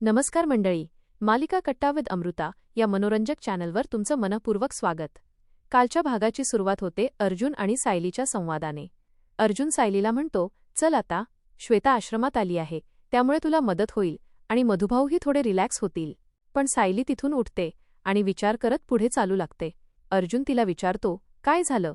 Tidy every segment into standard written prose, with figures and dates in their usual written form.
नमस्कार मंडळी, मालिका कट्टा विथ अमृता या मनोरंजक चॅनलवर तुमचं मनपूर्वक स्वागत. कालच्या भागाची सुरुवात होते अर्जुन आणि सायलीच्या संवादाने. अर्जुन सायलीला म्हणतो, चल आता, श्वेता आश्रमात आली आहे, त्यामुळे तुला मदत होईल आणि मधुभाऊही थोडे रिलॅक्स होतील. पण सायली तिथून उठते आणि विचार करत पुढे चालू लागते. अर्जुन तिला विचारतो, काय झालं?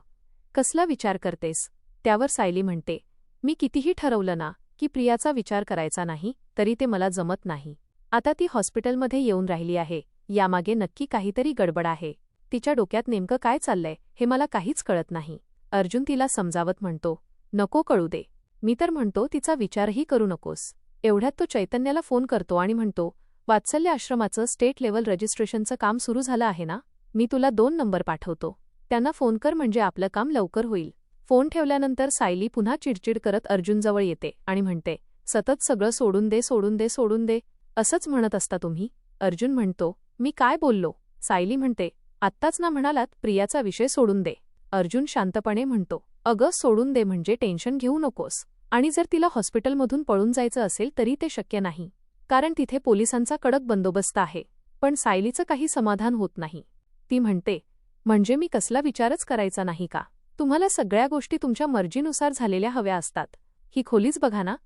कसला विचार करतेस? त्यावर सायली म्हणते, मी कितीही ठरवलं ना की प्रियाचा विचार करायचा नाही, तरी ते मला जमत नाही. आता ती हॉस्पिटलमध्ये येऊन राहिली आहे, यामागे नक्की काहीतरी गडबड आहे. तिच्या डोक्यात नेमकं काय चाललंय हे मला काहीच कळत नाही. अर्जुन तिला समजावत म्हणतो, नको कळू दे. मी तर म्हणतो तिचा विचारही करू नकोस. एवढ्यात तो चैतन्याला फोन करतो आणि म्हणतो, वात्सल्य आश्रमाचं स्टेट लेव्हल रजिस्ट्रेशनचं काम सुरू झालं आहे ना, मी तुला 2 नंबर पाठवतो. त्यांना फोन कर, म्हणजे आपलं काम लवकर होईल. फोन ठेवल्यानंतर सायली पुन्हा चिडचिड करत अर्जुनजवळ येते आणि म्हणते, सतत सगळं सोडून दे सोडून दे सोडून दे असंच म्हणत असता तुम्ही. अर्जुन म्हणतो, मी काय बोललो? सायली म्हणते, आत्ताच ना म्हणालात प्रियाचा विषय सोडून दे. अर्जुन शांतपणे म्हणतो, अगं सोडून दे म्हणजे टेन्शन घेऊ नकोस. आणि जर तिला हॉस्पिटलमधून पळून जायचं असेल तरी ते शक्य नाही, कारण तिथे पोलिसांचा कडक बंदोबस्त आहे. पण सायलीचं काही समाधान होत नाही. ती म्हणते, म्हणजे मी कसला विचारच करायचा नाही का? तुम्हाला सगळ्या गोष्टी तुमच्या मर्जीनुसार झालेल्या हव्या असतात. ही खोलीच बघा ना,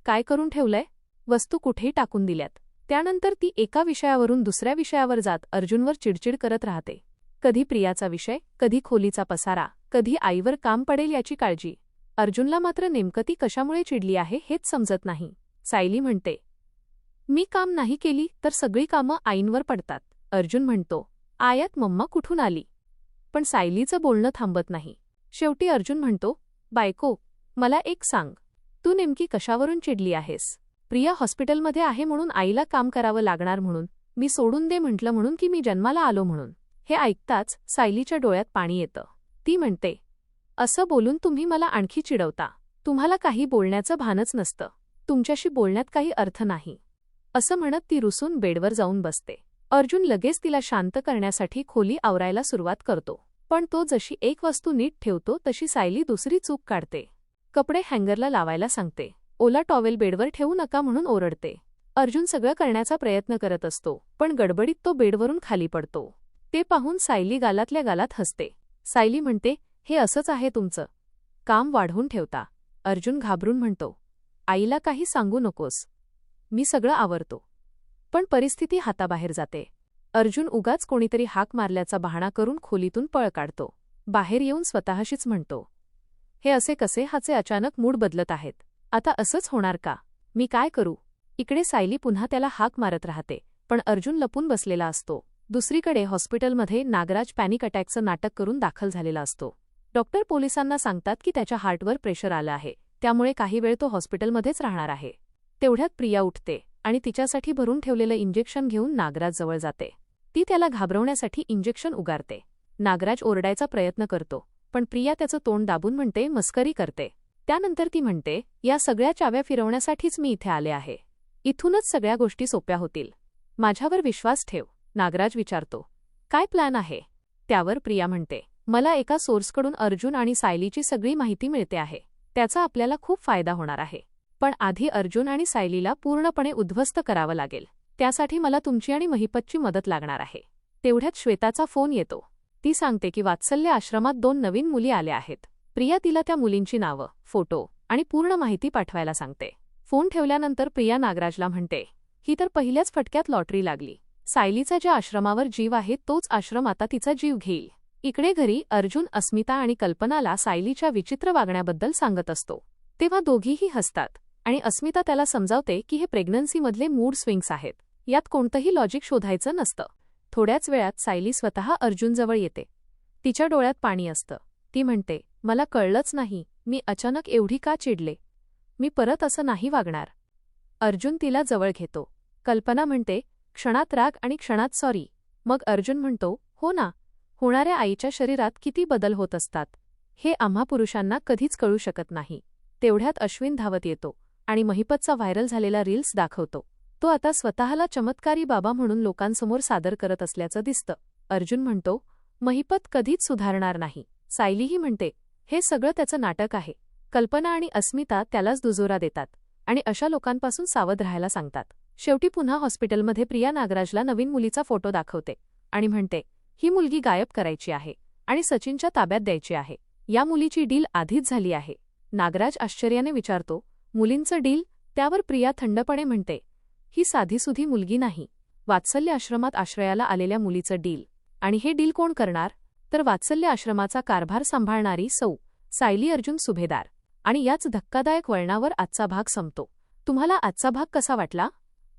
काय करून ठेवलंय? वस्तू कुठेही टाकून दिल्यात. त्यानंतर ती एका विषयावरून दुसऱ्या विषयावर जात अर्जुनवर चिडचिड करत राहते. कधी प्रियाचा विषय, कधी खोलीचा पसारा, कधी आईवर काम पडेल याची काळजी. अर्जुनला मात्र नेमकं ती कशामुळे चिडली आहे हेच समजत नाही. सायली म्हणते, मी काम नाही केली तर सगळी कामं आईंवर पडतात. अर्जुन म्हणतो, आयात मम्मा कुठून आली? पण सायलीचं बोलणं थांबत नाही. शेवटी अर्जुन म्हणतो, बायको, मला एक सांग, तू नेमकी कशावरून चिडली आहेस? प्रिया हॉस्पिटलमध्ये आहे म्हणून आईला काम करावं लागणार म्हणून, मी सोडून दे म्हटलं म्हणून की मी जन्माला आलो म्हणून? हे ऐकताच सायलीच्या डोळ्यात पाणी येतं. ती म्हणते, असं बोलून तुम्ही मला आणखी चिडवता. तुम्हाला काही बोलण्याचं भानच नसतं. तुमच्याशी बोलण्यात काही अर्थ नाही. असं म्हणत ती रुसून बेडवर जाऊन बसते. अर्जुन लगेच तिला शांत करण्यासाठी खोली आवरायला सुरुवात करतो. पण तो जशी एक वस्तू नीट ठेवतो तशी सायली दुसरी चूक काढते. कपडे हँगरला लावायला सांगते. ओला टॉवेल बेडवर ठेवू नका म्हणून ओरडते. अर्जुन सगळं करण्याचा प्रयत्न करत असतो, पण गडबडीत तो बेडवरून खाली पडतो. ते पाहून सायली गालातल्या गालात हसते. सायली म्हणते, हे असंच आहे तुमचं, काम वाढवून ठेवता. अर्जुन घाबरून म्हणतो, आईला काही सांगू नकोस, मी सगळं आवरतो. पण परिस्थिती हाताबाहेर जाते. अर्जुन उगाच कोणीतरी हाक मारल्याचा बहाणा करून खोलीतून पळ काढतो. बाहेर येऊन स्वतःशीच म्हणतो, हे असे कसे? हाचे अचानक मूड बदलत आहेत. आता असंच होणार का? मी काय करू? इकडे सायली पुन्हा त्याला हाक मारत राहते, पण अर्जुन लपून बसलेला असतो. दुसरीकडे हॉस्पिटलमध्ये नागराज पॅनिक अटॅकचं नाटक करून दाखल झालेला असतो. डॉक्टर पोलिसांना सांगतात की त्याच्या हार्टवर प्रेशर आलं आहे, त्यामुळे काही वेळ तो हॉस्पिटलमध्येच राहणार आहे. तेवढ्यात प्रिया उठते आणि तिच्यासाठी भरून ठेवलेलं इंजेक्शन घेऊन नागराजजवळ जाते. ती त्याला घाबरवण्यासाठी इंजेक्शन उगारते. नागराज ओरडायचा प्रयत्न करतो, पण प्रिया त्याचं तोंड दाबून म्हणते, मस्करी करते. त्यानंतर ती म्हणते, या सगळ्या चाव्या फिरवण्यासाठीच मी इथे आले आहे. इथूनच सगळ्या गोष्टी सोप्या होतील. माझ्यावर विश्वास ठेव. नागराज विचारतो, काय प्लॅन आहे? त्यावर प्रिया म्हणते, मला एका सोर्सकडून अर्जुन आणि सायलीची सगळी माहिती मिळते आहे. त्याचा आपल्याला खूप फायदा होणार आहे. पण आधी अर्जुन आणि सायलीला पूर्णपणे उद्ध्वस्त करावं लागेल. त्यासाठी मला तुमची आणि महिपतची मदत लागणार आहे. तेवढ्यात श्वेताचा फोन येतो. ती सांगते की वात्सल्य आश्रमात 2 नवीन मुली आल्या आहेत. प्रिया तिला त्या मुलींची नावं, फोटो आणि पूर्ण माहिती पाठवायला सांगते. फोन ठेवल्यानंतर प्रिया नागराजला म्हणते, ही तर पहिल्याच फटक्यात लॉटरी लागली. सायलीचा ज्या आश्रमावर जीव आहे तोच आश्रम आता तिचा जीव घेईल. इकडे घरी अर्जुन अस्मिता आणि कल्पनाला सायलीच्या विचित्र वागण्याबद्दल सांगत असतो. तेव्हा दोघीही हसतात आणि अस्मिता त्याला समजावते की हे प्रेग्नन्सीमधले मूड स्विंग्स आहेत. यात कोणतंही लॉजिक शोधायचं नसतं. थोड्याच वेळात सायली स्वतः अर्जुनजवळ येते. तिच्या डोळ्यात पाणी असतं. ती म्हणते, मला कळलंच नाही, मी अचानक एवढी का चिडले. मी परत असं नाही वागणार. अर्जुन तिला जवळ घेतो. कल्पना म्हणते, क्षणात राग आणि क्षणात सॉरी. मग अर्जुन म्हणतो, हो ना, होणाऱ्या आईच्या शरीरात किती बदल होत असतात हे आम्हा पुरुषांना कधीच कळू शकत नाही. तेवढ्यात अश्विन धावत येतो आणि महिपतचा व्हायरल झालेला रील्स दाखवतो. तो आता स्वतःला चमत्कारी बाबा म्हणून लोकांसमोर सादर करत असल्याचं दिसतं. अर्जुन म्हणतो, महिपत कधीच सुधारणार नाही. सायलीही म्हणते, हे सगळं त्याचं नाटक आहे. कल्पना आणि अस्मिता त्यालाच दुजोरा देतात आणि अशा लोकांपासून सावध राहायला सांगतात. शेवटी पुन्हा हॉस्पिटलमध्ये प्रिया नागराजला नवीन मुलीचा फोटो दाखवते आणि म्हणते, ही मुलगी गायब करायची आहे आणि सचिनच्या ताब्यात द्यायची आहे. या मुलीची डील आधीच झाली आहे. नागराज आश्चर्याने विचारतो, मुलींचं डील? त्यावर प्रिया थंडपणे म्हणते, ही साधीसुधी मुलगी नाही. वात्सल्य आश्रमात आश्रयाला आलेल्या मुलीचं डील. आणि हे डील कोण करणार? तर वात्सल्य आश्रमाचा कारभार सांभाळणारी सौ सायली अर्जुन सुभेदार. आणि याच धक्कादायक वळणावर आजचा भाग संपतो. तुम्हाला आजचा भाग कसा वाटला?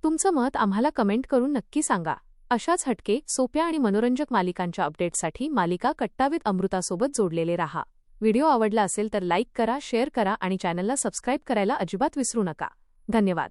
तुमचं मत आम्हाला कमेंट करून नक्की सांगा. अशाच हटके, सोप्या आणि मनोरंजक मालिकांच्या अपडेट्ससाठी मालिका कट्टा विथ अमृतासोबत जोडलेले राहा. व्हिडिओ आवडला असेल तर लाईक करा, शेअर करा आणि चॅनलला सबस्क्राईब करायला अजिबात विसरू नका. धन्यवाद.